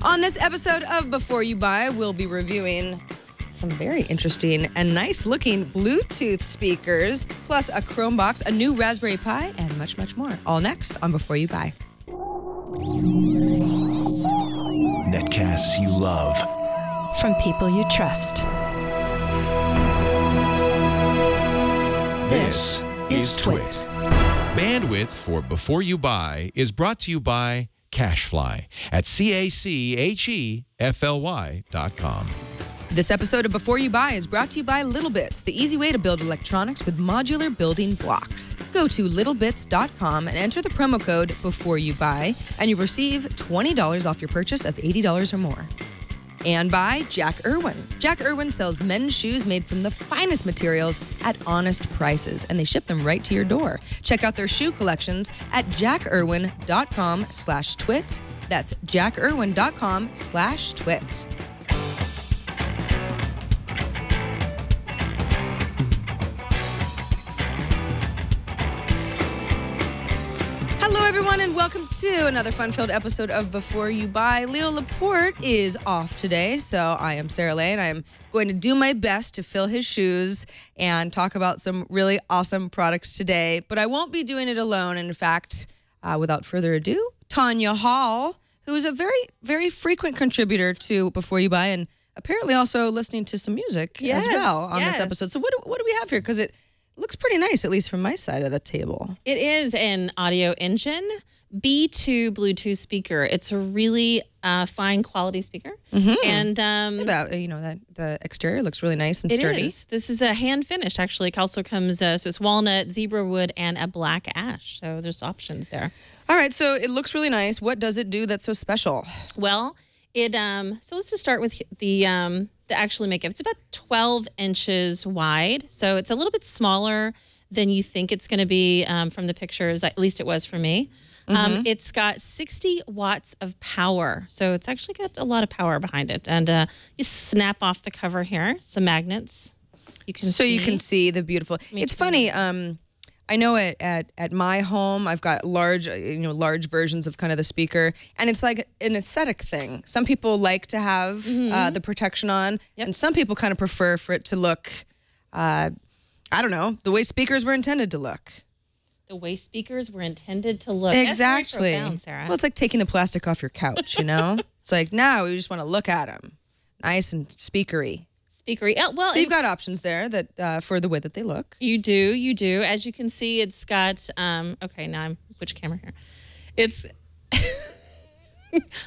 On this episode of Before You Buy, we'll be reviewing some very interesting and nice-looking Bluetooth speakers, plus a Chromebox, a new Raspberry Pi, and much, much more. All next on Before You Buy. Netcasts you love. From people you trust. This is Twit. Bandwidth for Before You Buy is brought to you by CashFly at CACHEFLY.com. This episode of Before You Buy is brought to you by LittleBits, the easy way to build electronics with modular building blocks. Go to littlebits.com and enter the promo code Before You Buy, and you'll receive $20 off your purchase of $80 or more. And by Jack Irwin. Jack Irwin sells men's shoes made from the finest materials at honest prices, and they ship them right to your door. Check out their shoe collections at jackirwin.com/twit. That's jackirwin.com/twit. Hello, everyone, and welcome to another fun-filled episode of Before You Buy. Leo Laporte is off today, so I am Sarah Lane. I am going to do my best to fill his shoes and talk about some really awesome products today, but I won't be doing it alone. In fact, without further ado, Tanya Hall, who is a very, very frequent contributor to Before You Buy and apparently also listening to some music as well on this episode. So what do we have here? Because it looks pretty nice, at least from my side of the table. It is an Audioengine B2 Bluetooth speaker. It's a really fine quality speaker. And Look at that, that the exterior looks really nice and sturdy. It is. This is a hand finished, actually. It also comes, so it's walnut, zebra wood, and a black ash. So there's options there. All right, so it looks really nice. What does it do that's so special? Well, it so let's just start with the actual makeup. It's about 12 inches wide, so it's a little bit smaller than you think it's going to be from the pictures. At least it was for me. It's got 60 watts of power, so it's actually got a lot of power behind it. And you snap off the cover here, some magnets. You can you can see the beautiful. It's funny. I know at my home, I've got large versions of kind of the speaker, and it's like an aesthetic thing. Some people like to have the protection on, and some people kind of prefer for it to look, I don't know, the way speakers were intended to look. The way speakers were intended to look. Exactly. That's very profound, Sarah. Well, it's like taking the plastic off your couch, you know? It's like, now we just want to look at them. Nice and speakery. Well, so you've got options there that for the way that they look. You do. As you can see, it's got. Okay, now which camera here? It's.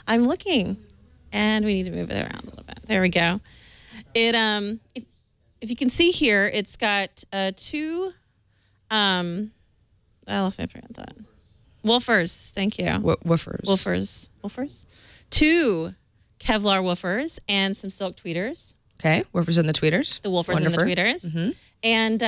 I'm looking, and we need to move it around a little bit. There we go. It if you can see here, it's got two. I lost my train of thought. Woofers. Thank you. Woofers. Woofers. Two Kevlar woofers and some silk tweeters. Okay, woofers and the tweeters. The woofers and the tweeters. And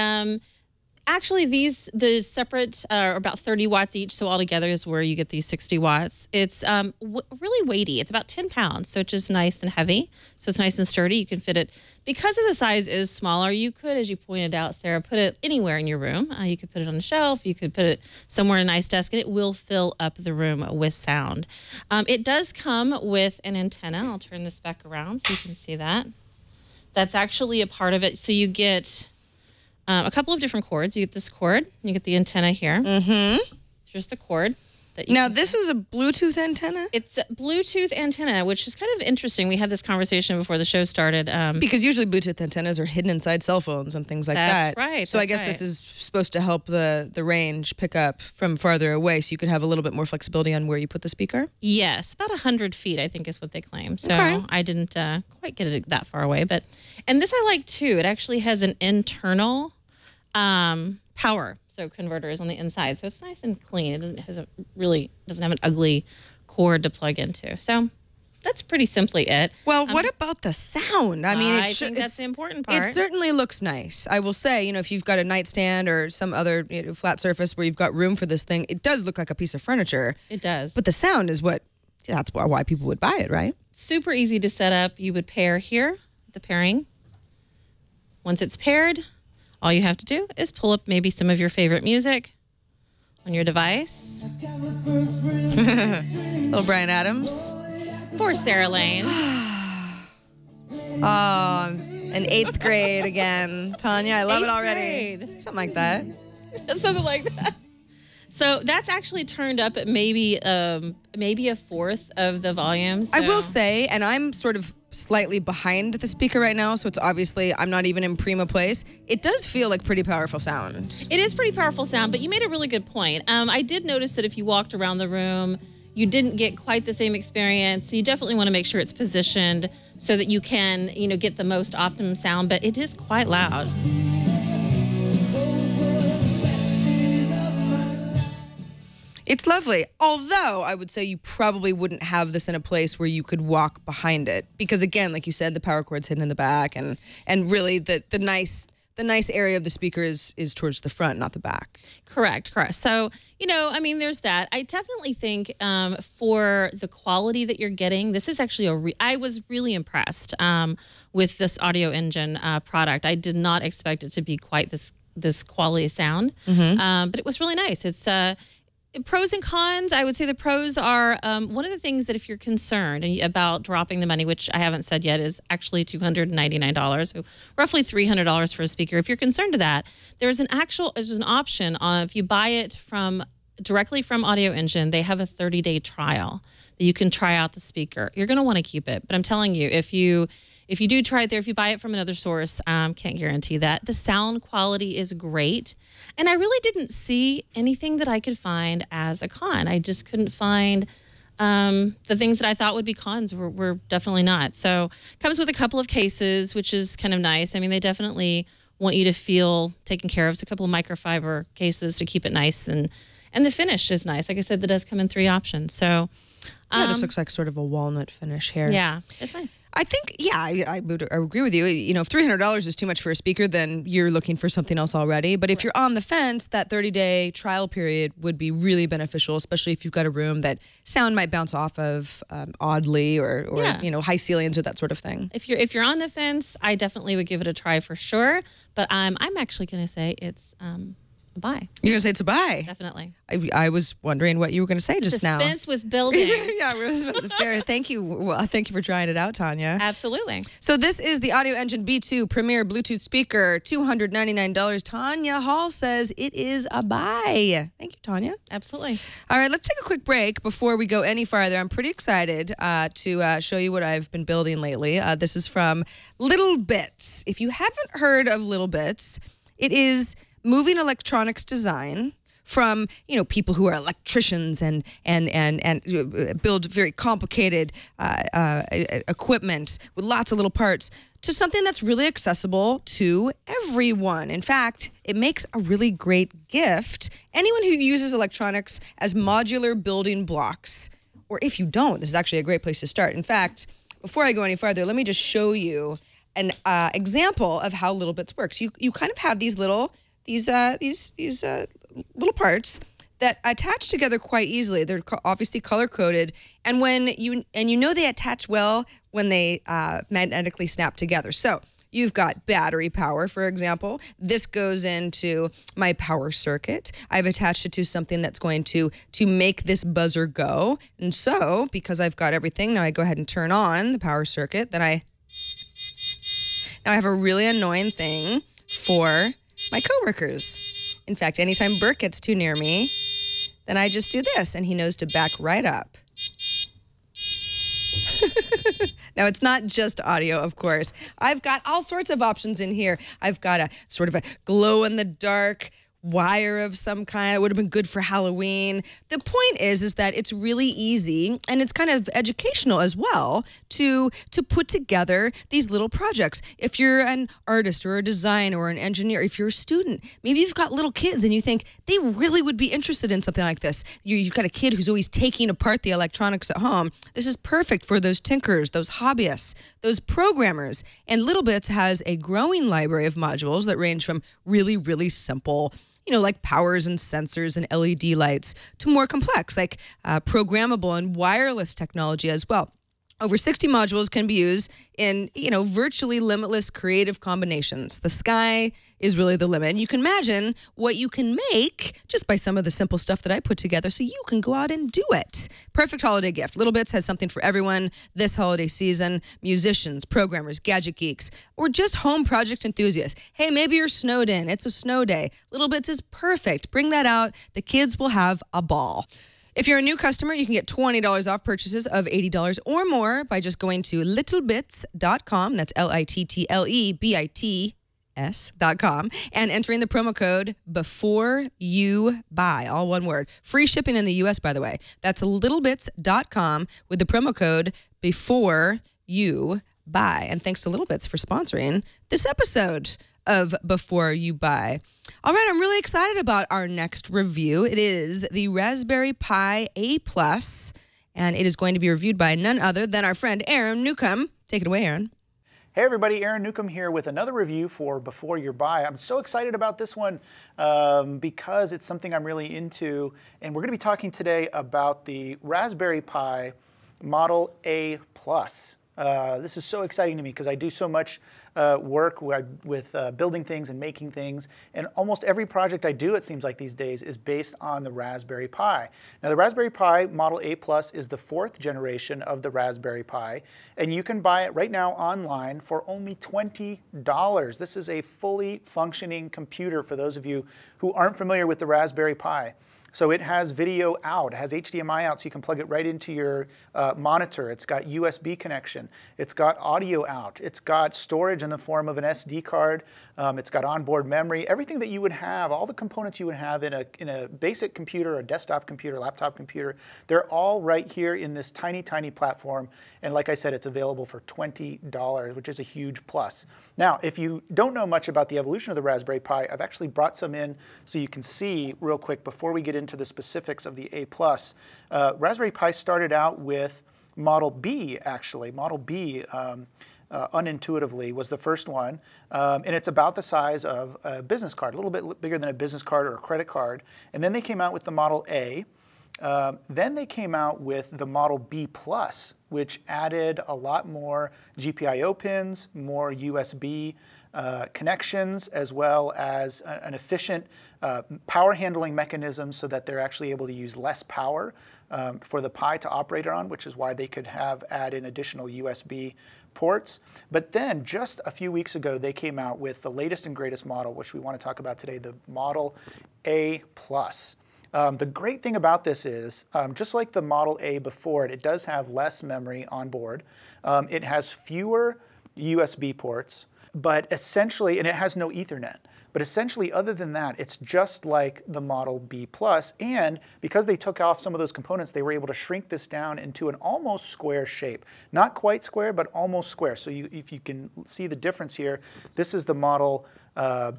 actually, the separate are about 30 watts each, so altogether is where you get these 60 watts. It's really weighty. It's about 10 pounds, so it's just nice and heavy. So it's nice and sturdy. You can fit it. Because of the size is smaller, you could, as you pointed out, Sarah, put it anywhere in your room. You could put it on a shelf. You could put it somewhere in a nice desk, and it will fill up the room with sound. It does come with an antenna. I'll turn this back around so you can see that. That's actually a part of it. So you get a couple of different cords. You get this cord. You get the antenna here. Here's the cord. Now, this is a Bluetooth antenna? It's a Bluetooth antenna, which is kind of interesting. We had this conversation before the show started. Because usually Bluetooth antennas are hidden inside cell phones and things like that. That's right. So I guess this is supposed to help the range pick up from farther away, so you could have a little bit more flexibility on where you put the speaker? Yes, about 100 feet, I think is what they claim. So I didn't quite get it that far away. And this I like, too. It actually has an internal power converters on the inside, so it's nice and clean. It doesn't have an ugly cord to plug into. So that's pretty simply it. Well, what about the sound? I mean, I think that's the important part. It certainly looks nice. I will say, if you've got a nightstand or some other flat surface where you've got room for this thing, it does look like a piece of furniture. It does. But the sound is that's why people would buy it, right? Super easy to set up. You would pair here, the pairing. Once it's paired, all you have to do is pull up maybe some of your favorite music on your device. Little Bryan Adams. For Sarah Lane. Oh, in 8th grade again. Tanya, I love it already. Grade. Something like that. Something like that. So that's actually turned up at maybe a fourth of the volume. So. I will say, and I'm sort of slightly behind the speaker right now, so it's obviously I'm not even in prima place. It does feel like pretty powerful sound. It is pretty powerful sound, but you made a really good point. I did notice that if you walked around the room, you didn't get quite the same experience. So you definitely want to make sure it's positioned so that you can, get the most optimum sound, but it is quite loud. It's lovely. Although I would say you probably wouldn't have this in a place where you could walk behind it. Because again, like you said, the power cord's hidden in the back and really the nice area of the speaker is towards the front, not the back. Correct. So, there's that. I definitely think for the quality that you're getting, this is actually I was really impressed with this Audioengine product. I did not expect it to be quite this quality of sound, but it was really nice. It's pros and cons. I would say the pros are one of the things that if you're concerned about dropping the money, which I haven't said yet, is actually $299, so roughly $300 for a speaker. If you're concerned to that, there's an option if you buy it directly from Audioengine. They have a 30-day trial that you can try out the speaker. You're going to want to keep it, but I'm telling you, if you do try it there, if you buy it from another source, can't guarantee that. The sound quality is great. And I really didn't see anything that I could find as a con. I just couldn't find the things that I thought would be cons were definitely not. So it comes with a couple of cases, which is kind of nice. I mean, they definitely want you to feel taken care of. So a couple of microfiber cases to keep it nice. And the finish is nice. Like I said, that does come in 3 options. So yeah, this looks like sort of a walnut finish here. Yeah, it's nice. I think, I would agree with you. If $300 is too much for a speaker, then you're looking for something else already. But if you're on the fence, that 30-day trial period would be really beneficial, especially if you've got a room that sound might bounce off of oddly or high ceilings or that sort of thing. If you're on the fence, I definitely would give it a try for sure. But I'm actually going to say it's a buy. You're going to say it's a buy? Definitely. I was wondering what you were going to say just now. Suspense was building. Yeah, fair. Thank you. Well, thank you for trying it out, Tanya. Absolutely. So this is the Audioengine B2 Premier Bluetooth speaker, $299. Tanya Hall says it is a buy. Thank you, Tanya. Absolutely. All right, let's take a quick break before we go any farther. I'm pretty excited to show you what I've been building lately. This is from Little Bits. If you haven't heard of Little Bits, it is moving electronics design from people who are electricians and build very complicated equipment with lots of little parts to something that's really accessible to everyone. In fact, it makes a really great gift. Anyone who uses electronics as modular building blocks, or if you don't, this is actually a great place to start. In fact, before I go any farther, let me just show you an example of how Little Bits works. You kind of have these little parts that attach together quite easily. They're obviously color coded, and they attach well when they magnetically snap together. So you've got battery power, for example. This goes into my power circuit. I've attached it to something that's going to make this buzzer go. And so, because I've got everything, now I go ahead and turn on the power circuit. Now I have a really annoying thing for my coworkers. In fact, anytime Bert gets too near me, then I just do this, and he knows to back right up. Now, it's not just audio, of course. I've got all sorts of options in here. I've got a sort of a glow-in-the-dark wire of some kind that would have been good for Halloween. The point is that it's really easy, and it's kind of educational as well to put together these little projects. If you're an artist or a designer or an engineer, if you're a student, maybe you've got little kids and you think they really would be interested in something like this. You've got a kid who's always taking apart the electronics at home. This is perfect for those tinkers, those hobbyists, those programmers. And Little Bits has a growing library of modules that range from really, really simple, like powers and sensors and LED lights, to more complex, like programmable and wireless technology as well. Over 60 modules can be used in, virtually limitless creative combinations. The sky is really the limit. And you can imagine what you can make just by some of the simple stuff that I put together so you can go out and do it. Perfect holiday gift. Little Bits has something for everyone this holiday season. Musicians, programmers, gadget geeks, or just home project enthusiasts. Hey, maybe you're snowed in. It's a snow day. Little Bits is perfect. Bring that out. The kids will have a ball. If you're a new customer, you can get $20 off purchases of $80 or more by just going to littlebits.com. That's LITTLEBITS.com and entering the promo code before you buy, all one word. Free shipping in the U.S., by the way. That's littlebits.com with the promo code before you buy. And thanks to Little Bits for sponsoring this episode of Before You Buy. All right, I'm really excited about our next review. It is the Raspberry Pi A+, and it is going to be reviewed by none other than our friend Aaron Newcomb. Take it away, Aaron. Hey everybody, Aaron Newcomb here with another review for Before You Buy. I'm so excited about this one because it's something I'm really into, and we're going to be talking today about the Raspberry Pi Model A+. This is so exciting to me because I do so much work with building things and making things, and almost every project I do, it seems like these days, is based on the Raspberry Pi. Now, the Raspberry Pi Model A+ is the 4th generation of the Raspberry Pi, and you can buy it right now online for only $20. This is a fully functioning computer for those of you who aren't familiar with the Raspberry Pi. So it has video out, it has HDMI out, so you can plug it right into your monitor. It's got USB connection. It's got audio out. It's got storage in the form of an SD card. It's got onboard memory. Everything that you would have, all the components you would have in a basic computer, a desktop computer, laptop computer, they're all right here in this tiny, tiny platform. And like I said, it's available for $20, which is a huge plus. Now, if you don't know much about the evolution of the Raspberry Pi, I've actually brought some in so you can see real quick before we get into the specifics of the A+. Raspberry Pi started out with Model B, actually. Model B, unintuitively, was the first one. And it's about the size of a business card, a little bit bigger than a business card or a credit card. And then they came out with the Model A. Then they came out with the Model B+, which added a lot more GPIO pins, more USB connections, as well as an efficient power handling mechanism so that they're actually able to use less power for the Pi to operate on, which is why they could add in additional USB ports. But then just a few weeks ago, they came out with the latest and greatest model, which we want to talk about today, the Model A+. The great thing about this is, just like the Model A before it, it does have less memory on board. It has fewer USB ports, but essentially, and it has no Ethernet. But essentially, other than that, it's just like the Model B+. And because they took off some of those components, they were able to shrink this down into an almost square shape. Not quite square, but almost square. So if you can see the difference here, this is the Model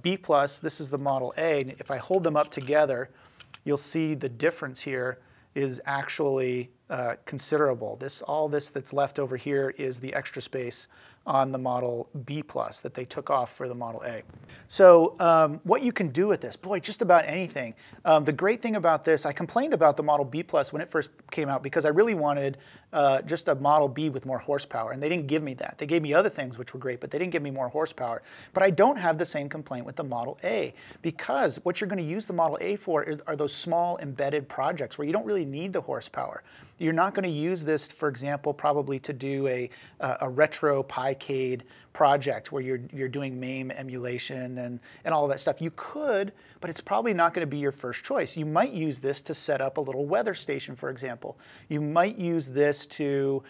B+, this is the Model A. And if I hold them up together, you'll see the difference here is actually considerable. All this that's left over here is the extra space on the Model B+ that they took off for the Model A. So what you can do with this, boy, just about anything. The great thing about this, I complained about the Model B+ when it first came out because I really wanted just a Model B with more horsepower, and they didn't give me that. They gave me other things which were great, but they didn't give me more horsepower. But I don't have the same complaint with the Model A because what you're going to use the Model A for are those small embedded projects where you don't really need the horsepower. You're not going to use this, for example, probably to do a retro Pi-Cade project where you're doing MAME emulation and all of that stuff. You could, but it's probably not going to be your first choice. You might use this to set up a little weather station, for example. You might use this to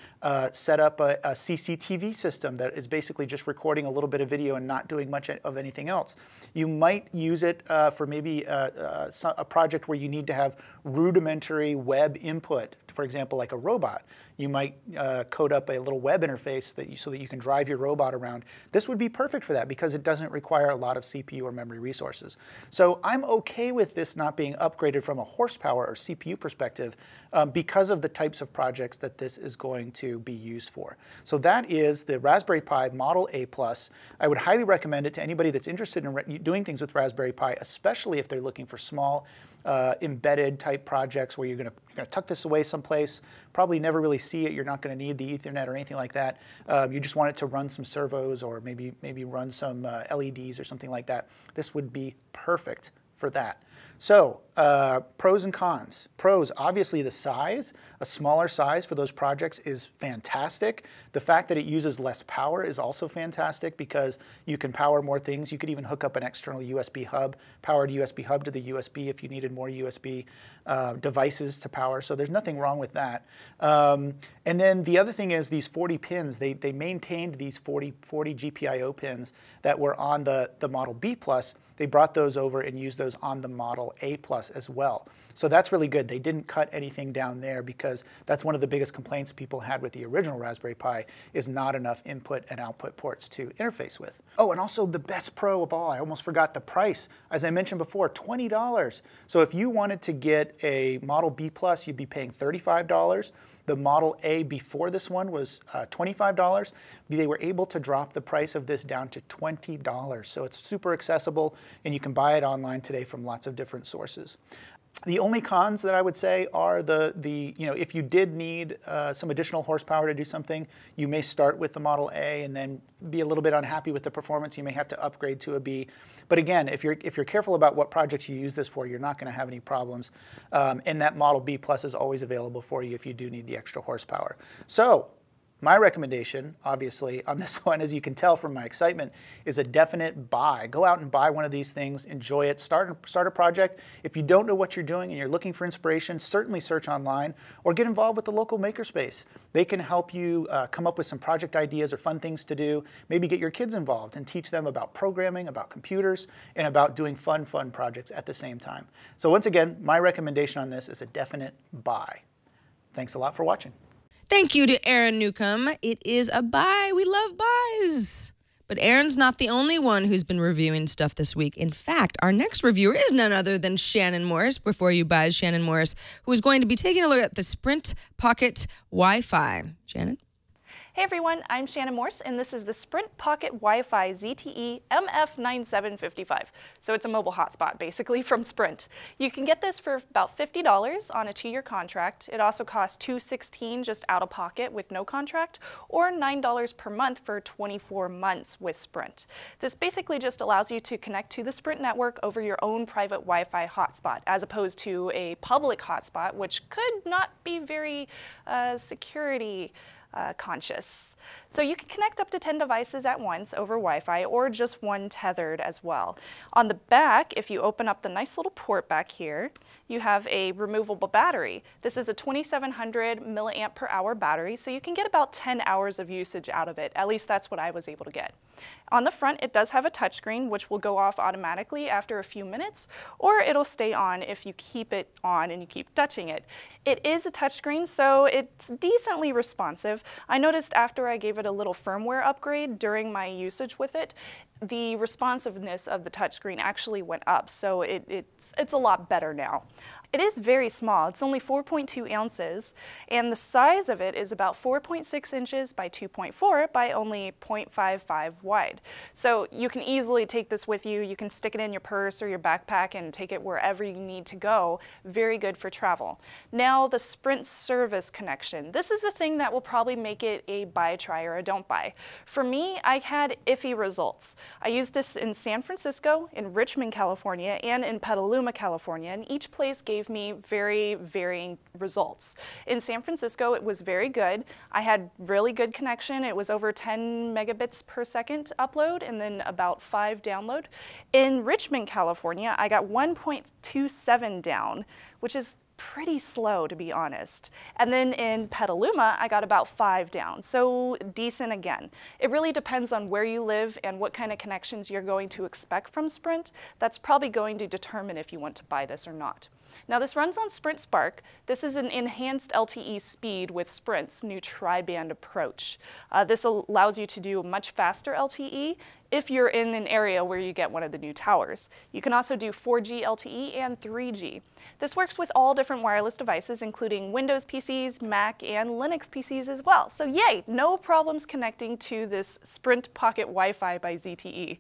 set up a CCTV system that is basically just recording a little bit of video and not doing much of anything else. You might use it for maybe a project where you need to have rudimentary web input, for example, like a robot. You might code up a little web interface so that you can drive your robot around. This would be perfect for that because it doesn't require a lot of CPU or memory resources. So I'm okay with this not being upgraded from a horsepower or CPU perspective because of the types of projects that this is going to be used for. So that is the Raspberry Pi Model A+. I would highly recommend it to anybody that's interested in doing things with Raspberry Pi, especially if they're looking for small embedded type projects where you're going to tuck this away someplace, probably never really see it. You're not going to need the Ethernet or anything like that. You just want it to run some servos or maybe run some LEDs or something like that. This would be perfect for that. So pros and cons. Pros, obviously the size, a smaller size for those projects is fantastic. The fact that it uses less power is also fantastic because you can power more things. You could even hook up an external USB hub, powered USB hub to the USB if you needed more USB devices to power. So there's nothing wrong with that. And then the other thing is these 40 pins, they maintained these 40 GPIO pins that were on the Model B Plus. They brought those over and used those on the Model A Plus as well. So that's really good. They didn't cut anything down there because that's one of the biggest complaints people had with the original Raspberry Pi is not enough input and output ports to interface with. Oh, and also the best pro of all, I almost forgot the price. As I mentioned before, $20. So if you wanted to get a Model B Plus, you'd be paying $35. The Model A before this one was $25. They were able to drop the price of this down to $20. So it's super accessible, and you can buy it online today from lots of different sources. The only cons that I would say are if you did need some additional horsepower to do something, you may start with the Model A and then be a little bit unhappy with the performance. You may have to upgrade to a B. But again, if you're careful about what projects you use this for, you're not going to have any problems. And that Model B Plus is always available for you if you do need the extra horsepower. So my recommendation, obviously, on this one, as you can tell from my excitement, is a definite buy. Go out and buy one of these things, enjoy it, start a project. If you don't know what you're doing and you're looking for inspiration, certainly search online or get involved with the local makerspace. They can help you come up with some project ideas or fun things to do. Maybe get your kids involved and teach them about programming, about computers, and about doing fun projects at the same time. So once again, my recommendation on this is a definite buy. Thanks a lot for watching. Thank you to Aaron Newcomb. It is a buy. We love buys. But Aaron's not the only one who's been reviewing stuff this week. In fact, our next reviewer is none other than Shannon Morris, Before You Buy Shannon Morris, who is going to be taking a look at the Sprint Pocket Wi-Fi. Shannon? Hey everyone, I'm Shannon Morse, and this is the Sprint Pocket Wi-Fi ZTE MF9755. So it's a mobile hotspot, basically, from Sprint. You can get this for about $50 on a 2-year contract. It also costs $216 just out of pocket with no contract, or $9 per month for 24 months with Sprint. This basically just allows you to connect to the Sprint network over your own private Wi-Fi hotspot, as opposed to a public hotspot, which could not be very security conscious. So you can connect up to 10 devices at once over Wi-Fi or just one tethered as well. On the back, if you open up the nice little port back here, you have a removable battery. This is a 2700 milliamp per hour battery, so you can get about 10 hours of usage out of it. At least that's what I was able to get. On the front, it does have a touchscreen, which will go off automatically after a few minutes, or it'll stay on if you keep it on and you keep touching it. It is a touchscreen, so it's decently responsive. I noticed after I gave it a little firmware upgrade during my usage with it, the responsiveness of the touchscreen actually went up, so it's a lot better now. It is very small. It's only 4.2 ounces, and the size of it is about 4.6 inches by 2.4 by only 0.55 wide. So you can easily take this with you. You can stick it in your purse or your backpack and take it wherever you need to go. Very good for travel. Now, the Sprint service connection. This is the thing that will probably make it a buy, try, or a don't buy. For me, I had iffy results. I used this in San Francisco, in Richmond, California, and in Petaluma, California, and each place gave me very varying results. In San Francisco, it was very good. I had really good connection. It was over 10 megabits per second upload and then about 5 download. In Richmond, California, I got 1.27 down, which is pretty slow, to be honest. And then in Petaluma, I got about 5 down, so decent again. It really depends on where you live and what kind of connections you're going to expect from Sprint. That's probably going to determine if you want to buy this or not. Now, this runs on Sprint Spark. This is an enhanced LTE speed with Sprint's new tri-band approach. This allows you to do much faster LTE if you're in an area where you get one of the new towers. You can also do 4G LTE and 3G. This works with all different wireless devices, including Windows PCs, Mac, and Linux PCs as well. So yay, no problems connecting to this Sprint Pocket Wi-Fi by ZTE.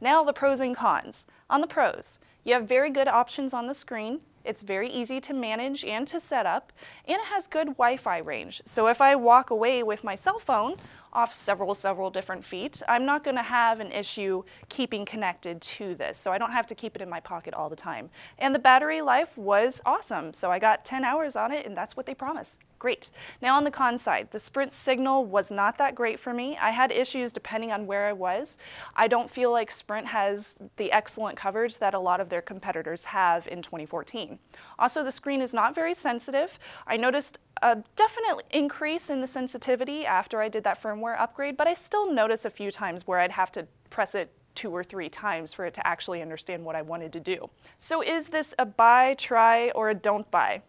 Now the pros and cons. On the pros, you have very good options on the screen. It's very easy to manage and to set up, and it has good Wi-Fi range. So if I walk away with my cell phone off several different feet, I'm not going to have an issue keeping connected to this. So I don't have to keep it in my pocket all the time. And the battery life was awesome. So I got 10 hours on it, and that's what they promise. Great. Now on the con side, the Sprint signal was not that great for me. I had issues depending on where I was. I don't feel like Sprint has the excellent coverage that a lot of their competitors have in 2014. Also, the screen is not very sensitive. I noticed a definite increase in the sensitivity after I did that firmware upgrade, but I still notice a few times where I'd have to press it 2 or 3 times for it to actually understand what I wanted to do. So is this a buy, try, or a don't buy?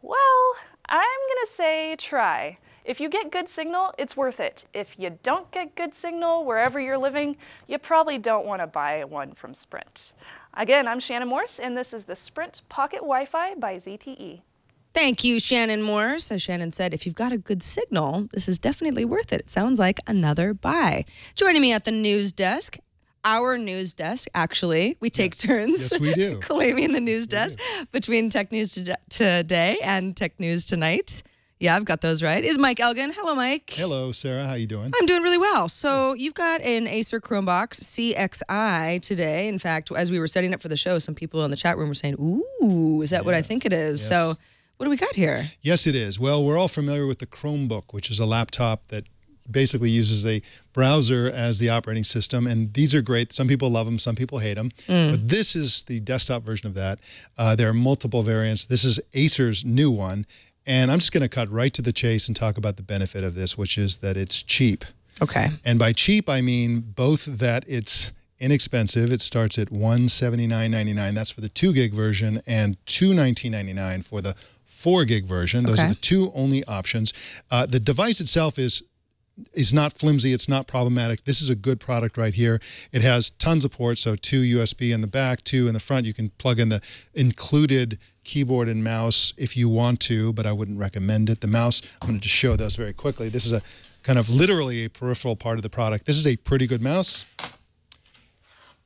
Well, I'm gonna say try. If you get good signal, it's worth it. If you don't get good signal wherever you're living, you probably don't want to buy one from Sprint. Again, I'm Shannon Morse, and this is the Sprint Pocket Wi-Fi by ZTE. Thank you, Shannon Morse. As Shannon said, if you've got a good signal, this is definitely worth it. It sounds like another buy. Joining me at the news desk, our news desk, actually. We take turns. Yes, we do. Claiming the news desk between Tech News Today and Tech News Tonight. Yeah, I've got those right. Is Mike Elgin. Hello, Mike. Hello, Sarah. How you doing? I'm doing really well. So you've got an Acer Chromebox CXI today. In fact, as we were setting up for the show, some people in the chat room were saying, ooh, is that what I think it is? Yes. So what do we got here? Yes, it is. Well, we're all familiar with the Chromebook, which is a laptop that basically uses a browser as the operating system, and these are great. Some people love them, some people hate them, but this is the desktop version of that. There are multiple variants. This is Acer's new one, and I'm just going to cut right to the chase and talk about the benefit of this, which is that it's cheap. Okay. And by cheap, I mean both that it's inexpensive. It starts at $179.99. That's for the 2 gig version, and $219.99 for the 4 gig version. Those are the 2 only options. The device itself is not flimsy. It's not problematic. This is a good product right here. It has tons of ports, so 2 USB in the back, 2 in the front. You can plug in the included keyboard and mouse if you want to, but I wouldn't recommend it. The mouse, I'm going to just show those very quickly. This is a kind of literally a peripheral part of the product. This is a pretty good mouse.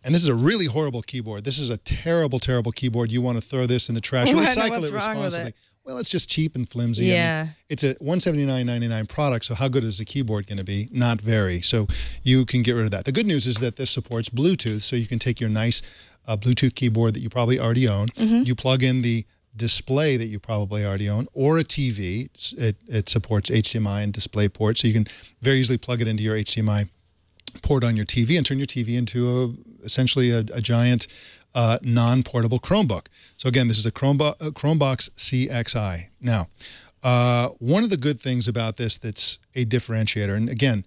And this is a really horrible keyboard. This is a terrible, terrible keyboard. You want to throw this in the trash or recycle it responsibly. Well, it's just cheap and flimsy. Yeah. And it's a $179.99 product, so how good is the keyboard going to be? Not very. So you can get rid of that. The good news is that this supports Bluetooth, so you can take your nice Bluetooth keyboard that you probably already own. You plug in the display that you probably already own, or a TV. It supports HDMI and DisplayPort, so you can very easily plug it into your HDMI port on your TV and turn your TV into essentially a giant non-portable Chromebook. So again, this is a Chromebox CXI. Now, one of the good things about this that's a differentiator, and again,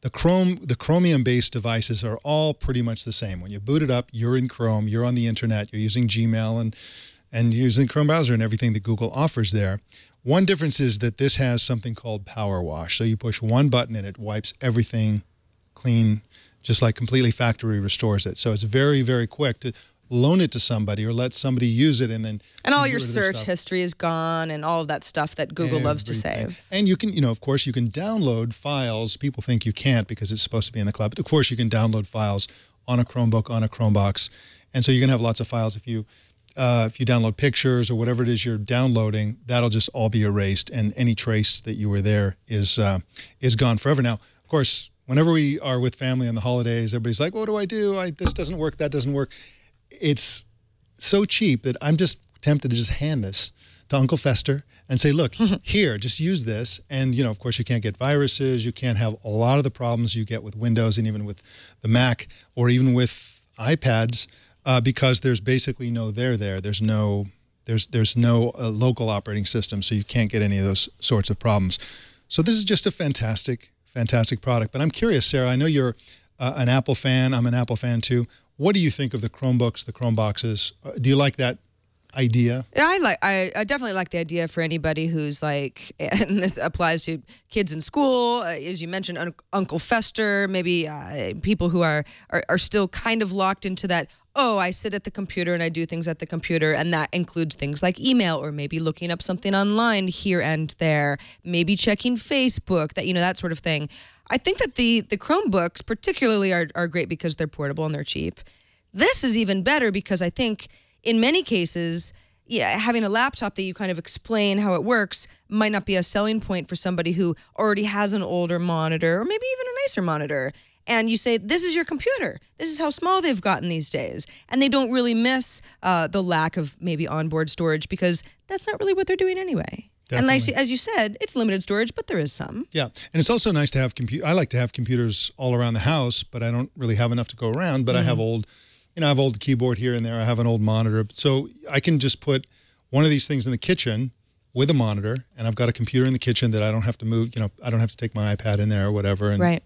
the Chromium-based devices are all pretty much the same. When you boot it up, you're in Chrome, you're on the internet, you're using Gmail and using Chrome browser and everything that Google offers there. One difference is that this has something called Power Wash. So you push one button and it wipes everything clean, just like completely factory restores it. So it's very, very quick to loan it to somebody or let somebody use it, and then all your search history is gone and all of that stuff that Google loves to save. And you can, of course, you can download files. People think you can't because it's supposed to be in the cloud, but of course you can download files on a Chromebook, on a Chromebox, and so you can have lots of files. If you download pictures or whatever it is you're downloading, that'll just all be erased, and any trace that you were there is gone forever. Now, of course, whenever we are with family on the holidays, everybody's like, what do I do? This doesn't work, that doesn't work. It's so cheap that I'm just tempted to just hand this to Uncle Fester and say, look, here, just use this. And, of course, you can't get viruses. You can't have a lot of the problems you get with Windows and even with the Mac or even with iPads because there's basically no there. There's no local operating system, so you can't get any of those sorts of problems. So this is just a fantastic product. But I'm curious, Sarah, I know you're an Apple fan. I'm an Apple fan too. What do you think of the Chromebooks, the Chromeboxes? Do you like that idea? Yeah, I definitely like the idea for anybody who's like, and this applies to kids in school, as you mentioned, Uncle Fester, maybe people who are still kind of locked into that, oh, I sit at the computer and I do things at the computer, and that includes things like email or maybe looking up something online here and there, maybe checking Facebook, that sort of thing. I think that the Chromebooks particularly are great because they're portable and they're cheap. This is even better because I think in many cases, having a laptop that you kind of explain how it works might not be a selling point for somebody who already has an older monitor or maybe even a nicer monitor. And you say, this is your computer. This is how small they've gotten these days. And they don't really miss the lack of maybe onboard storage because that's not really what they're doing anyway. Definitely. And as you said, it's limited storage, but there is some. Yeah, and it's also nice to have I like to have computers all around the house, but I don't really have enough to go around. But I have I have old keyboard here and there. I have an old monitor. So I can just put one of these things in the kitchen with a monitor, and I've got a computer in the kitchen that I don't have to move. I don't have to take my iPad in there or whatever, and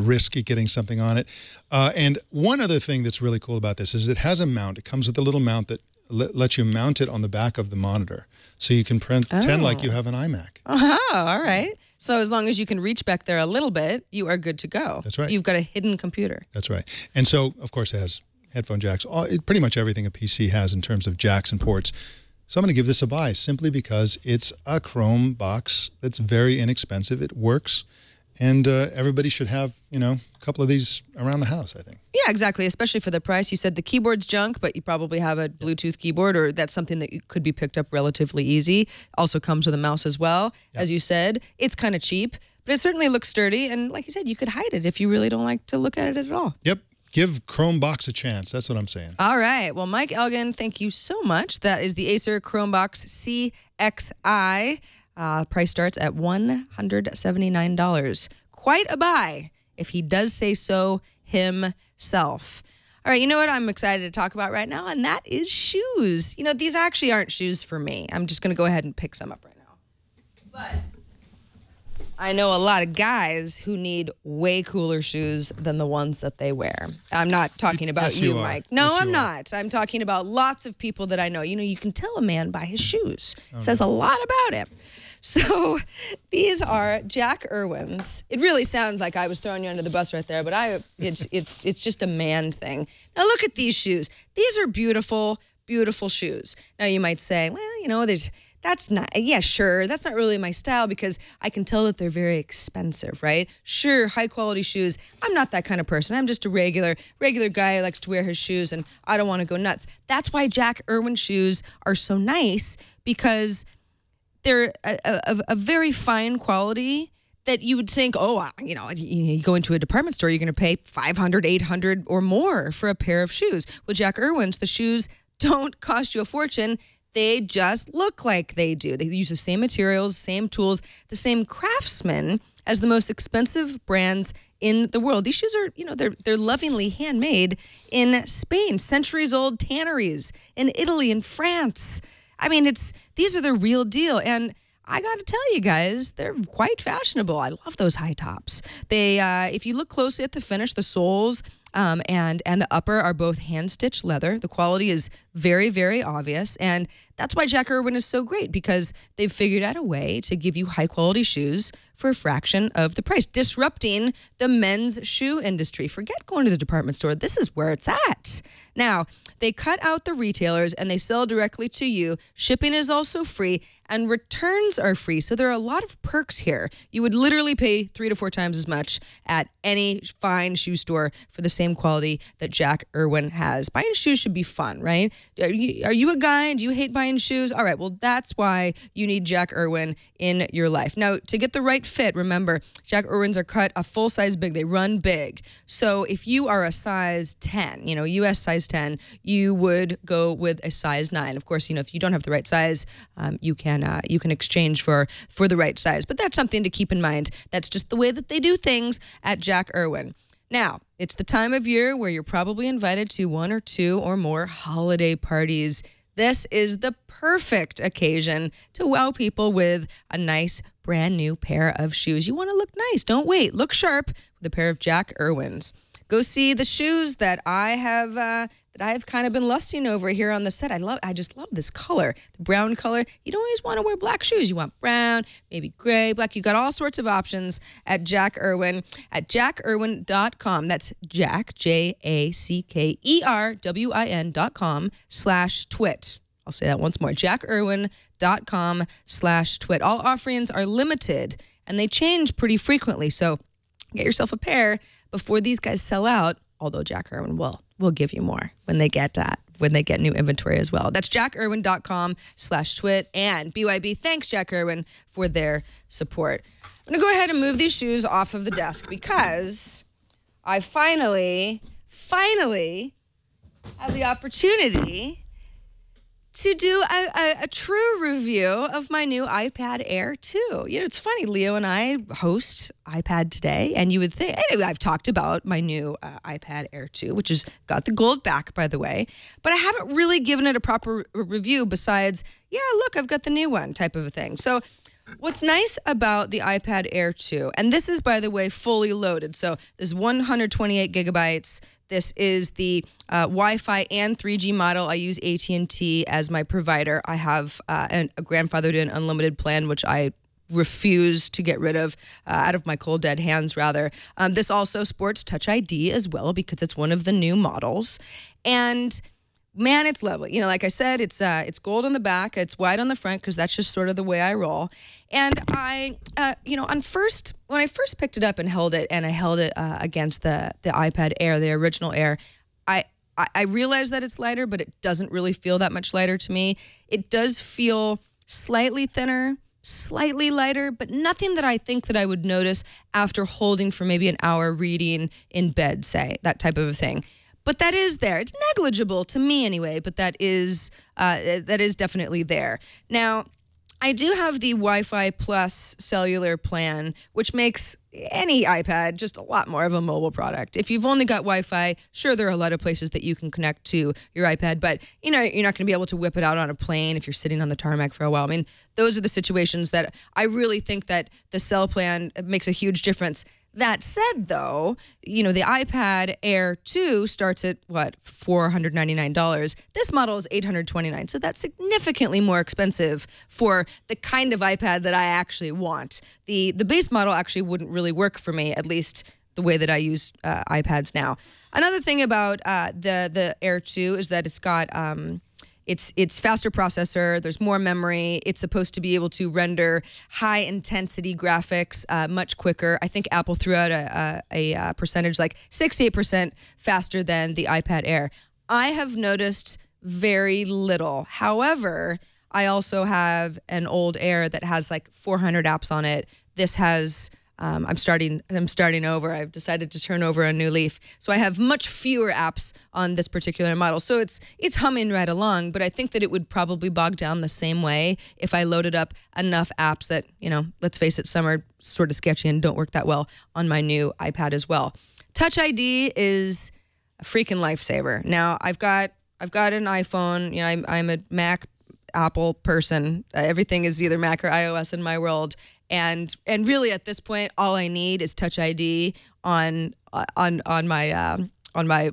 risk getting something on it. And one other thing that's really cool about this is it has a mount. It comes with a little mount that lets you mount it on the back of the monitor, so you can pretend like you have an iMac. Oh, all right. So as long as you can reach back there a little bit, you are good to go. That's right. You've got a hidden computer. That's right. And so, of course, it has headphone jacks. Pretty much everything a PC has in terms of jacks and ports. So I'm going to give this a buy simply because it's a Chromebox that's very inexpensive. It works. And everybody should have, a couple of these around the house, I think. Yeah, exactly, especially for the price. You said the keyboard's junk, but you probably have a Bluetooth keyboard, or that's something that could be picked up relatively easy. Also comes with a mouse as well. Yep. As you said, it's kind of cheap, but it certainly looks sturdy. And like you said, you could hide it if you really don't like to look at it at all. Yep. Give Chromebox a chance. That's what I'm saying. All right. Well, Mike Elgin, thank you so much. That is the Acer Chromebox CXI. Price starts at $179. Quite a buy, if he does say so himself. All right, you know what I'm excited to talk about right now, and that is shoes. These actually aren't shoes for me. I'm just going to go ahead and pick some up right now. But I know a lot of guys who need way cooler shoes than the ones that they wear. I'm not talking about Yes, you, you are. Mike. No, Yes, I'm you not. I'm talking about lots of people that I know. You can tell a man by his shoes. It says a lot about him. So these are Jack Irwin's. It really sounds like I was throwing you under the bus right there, but it's just a man thing. Now look at these shoes. These are beautiful, beautiful shoes. Now you might say, well, that's not, yeah, sure, that's not really my style because I can tell that they're very expensive, right? Sure, high quality shoes. I'm not that kind of person. I'm just a regular guy who likes to wear his shoes, and I don't want to go nuts. That's why Jack Irwin shoes are so nice, because they're a very fine quality that you would think, you go into a department store, you're going to pay $500, $800 or more for a pair of shoes. With Jack Irwin's, the shoes don't cost you a fortune. They just look like they do. They use the same materials, same tools, the same craftsmen as the most expensive brands in the world. These shoes are, they're lovingly handmade in Spain, centuries-old tanneries in Italy and France. I mean, these are the real deal. And I got to tell you guys, they're quite fashionable. I love those high tops. They, if you look closely at the finish, the soles and the upper are both hand-stitched leather. The quality is very, very obvious. And that's why Jack Irwin is so great, because they've figured out a way to give you high-quality shoes for a fraction of the price, disrupting the men's shoe industry. Forget going to the department store. This is where it's at. Now, they cut out the retailers and they sell directly to you. Shipping is also free and returns are free. So there are a lot of perks here. You would literally pay 3 to 4 times as much at any fine shoe store for the same quality that Jack Irwin has. Buying shoes should be fun, right? Are you a guy? Do you hate buying shoes? All right, well, that's why you need Jack Irwin in your life. Now, to get the right fit, remember, Jack Irwin's are cut a full size big. They run big. So if you are a size 10, US size 10, you would go with a size 9. Of course, if you don't have the right size, you can exchange for the right size. But that's something to keep in mind. That's just the way that they do things at Jack Irwin. Now, it's the time of year where you're probably invited to 1 or 2 or more holiday parties. This is the perfect occasion to wow people with a nice brand new pair of shoes. You want to look nice. Don't wait. Look sharp with a pair of Jack Irwin's. Go see the shoes that I have kind of been lusting over here on the set. I just love this color, the brown color. You don't always want to wear black shoes. You want brown, maybe gray, black. You got all sorts of options at Jack Irwin at jackerwin.com. That's Jack, JACKERWIN.com/twit. I'll say that once more, jackerwin.com/twit. All offerings are limited and they change pretty frequently. So get yourself a pair before these guys sell out, although Jack Irwin will give you more when they get when they get new inventory as well. That's jackerwin.com/twit. And BYB thanks Jack Irwin for their support. I'm going to go ahead and move these shoes off of the desk because I finally have the opportunity to do a true review of my new iPad Air 2. You know, it's funny, Leo and I host iPad Today, and you would think, anyway, I've talked about my new iPad Air 2, which has got the gold back, by the way, but I haven't really given it a proper review besides, yeah, look, I've got the new one type of a thing. So what's nice about the iPad Air 2, and this is, by the way, fully loaded. So there's 128 gigabytes. This is the Wi-Fi and 3G model. I use AT&T as my provider. I have a grandfathered in unlimited plan, which I refuse to get rid of, out of my cold dead hands, rather. This also sports Touch ID as well because it's one of the new models. And man, it's lovely. You know, like I said, it's gold on the back. It's white on the front because that's just sort of the way I roll. And I, you know, when I first picked it up and held it against the iPad Air, the original Air, I realized that it's lighter, but it doesn't really feel that much lighter to me. It does feel slightly thinner, slightly lighter, but nothing that I think that I would notice after holding for maybe an hour reading in bed, say, that type of a thing. But that is there. It's negligible to me anyway, but that is definitely there. Now, I do have the Wi-Fi Plus cellular plan, which makes any iPad just a lot more of a mobile product. If you've only got Wi-Fi, sure, there are a lot of places that you can connect to your iPad, but you know, you're not going to be able to whip it out on a plane if you're sitting on the tarmac for a while. I mean, those are the situations that I really think that the cell plan makes a huge difference. That said, though, you know, the iPad Air 2 starts at, what, $499. This model is $829, so that's significantly more expensive for the kind of iPad that I actually want. The base model actually wouldn't really work for me, at least the way that I use iPads now. Another thing about the Air 2 is that it's got... It's faster processor. There's more memory. It's supposed to be able to render high intensity graphics much quicker. I think Apple threw out a percentage like 68% faster than the iPad Air. I have noticed very little. However, I also have an old Air that has like 400 apps on it. This has I'm starting over. I've decided to turn over a new leaf. So I have much fewer apps on this particular model. So it's humming right along, but I think that it would probably bog down the same way if I loaded up enough apps that, you know, let's face it, some are sort of sketchy and don't work that well on my new iPad as well. Touch ID is a freaking lifesaver. Now, I've got an iPhone. You know, I'm a Mac Apple person. Everything is either Mac or iOS in my world. And really at this point, all I need is Touch ID on my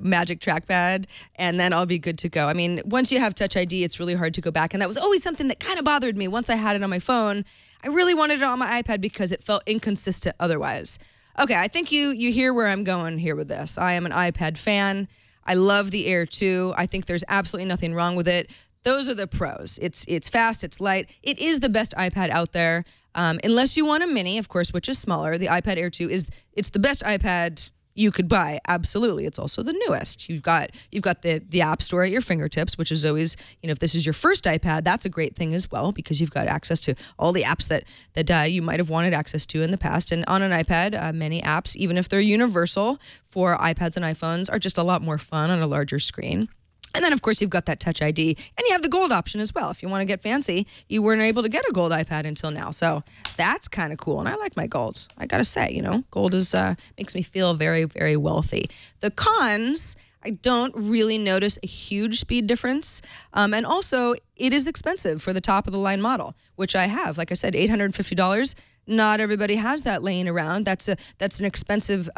Magic Trackpad, and then I'll be good to go. I mean, once you have Touch ID, it's really hard to go back, and that was always something that kind of bothered me. Once I had it on my phone, I really wanted it on my iPad because it felt inconsistent otherwise. Okay, I think you hear where I'm going here with this. I am an iPad fan. I love the Air 2. I think there's absolutely nothing wrong with it. Those are the pros. It's fast, it's light. It is the best iPad out there. Unless you want a mini, of course, which is smaller. The iPad Air 2 it's the best iPad you could buy. Absolutely. It's also the newest. You've got the App Store at your fingertips, which is always, you know, if this is your first iPad, that's a great thing as well because you've got access to all the apps that you might have wanted access to in the past. And on an iPad, many apps, even if they're universal for iPads and iPhones, are just a lot more fun on a larger screen. And then, of course, you've got that Touch ID, and you have the gold option as well. If you want to get fancy, you weren't able to get a gold iPad until now. So that's kind of cool, and I like my gold. I got to say, you know, gold is makes me feel very, very wealthy. The cons, I don't really notice a huge speed difference. And also, it is expensive for the top-of-the-line model, which I have. Like I said, $850. Not everybody has that laying around. That's an expensive,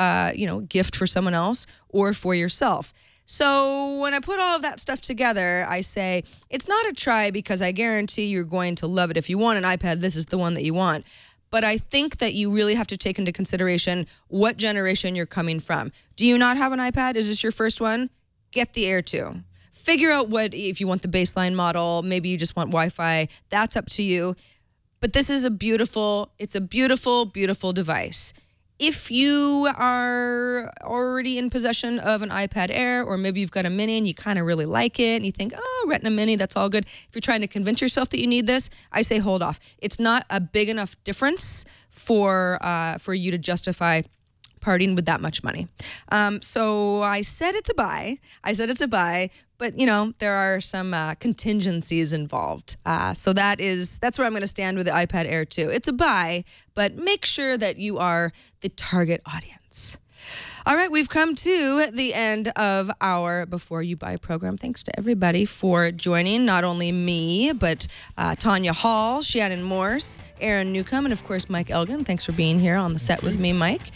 gift for someone else or for yourself. So when I put all of that stuff together, I say, it's not a try because I guarantee you're going to love it. If you want an iPad, this is the one that you want. But I think that you really have to take into consideration what generation you're coming from. Do you not have an iPad? Is this your first one? Get the Air 2. Figure out if you want the baseline model, maybe you just want Wi-Fi. That's up to you. But this is beautiful, beautiful device. If you are already in possession of an iPad Air, or maybe you've got a Mini and you kind of really like it and you think, oh, Retina Mini, that's all good. If you're trying to convince yourself that you need this, I say hold off. It's not a big enough difference for you to justify parting with that much money. So I said it's a buy. But there are some contingencies involved. So that's where I'm going to stand with the iPad Air 2. It's a buy, but make sure that you are the target audience. All right, we've come to the end of our Before You Buy program. Thanks to everybody for joining, not only me, but Tanya Hall, Shannon Morse, Aaron Newcomb, and of course, Mike Elgin. Thanks for being here on the set with me, Mike.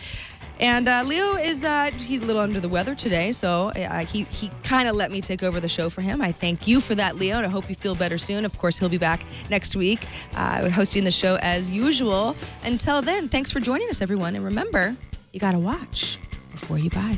And Leo he's a little under the weather today, so he kind of let me take over the show for him. I thank you for that, Leo, and I hope you feel better soon. Of course, he'll be back next week hosting the show as usual. Until then, thanks for joining us, everyone. And remember, you got to watch before you buy.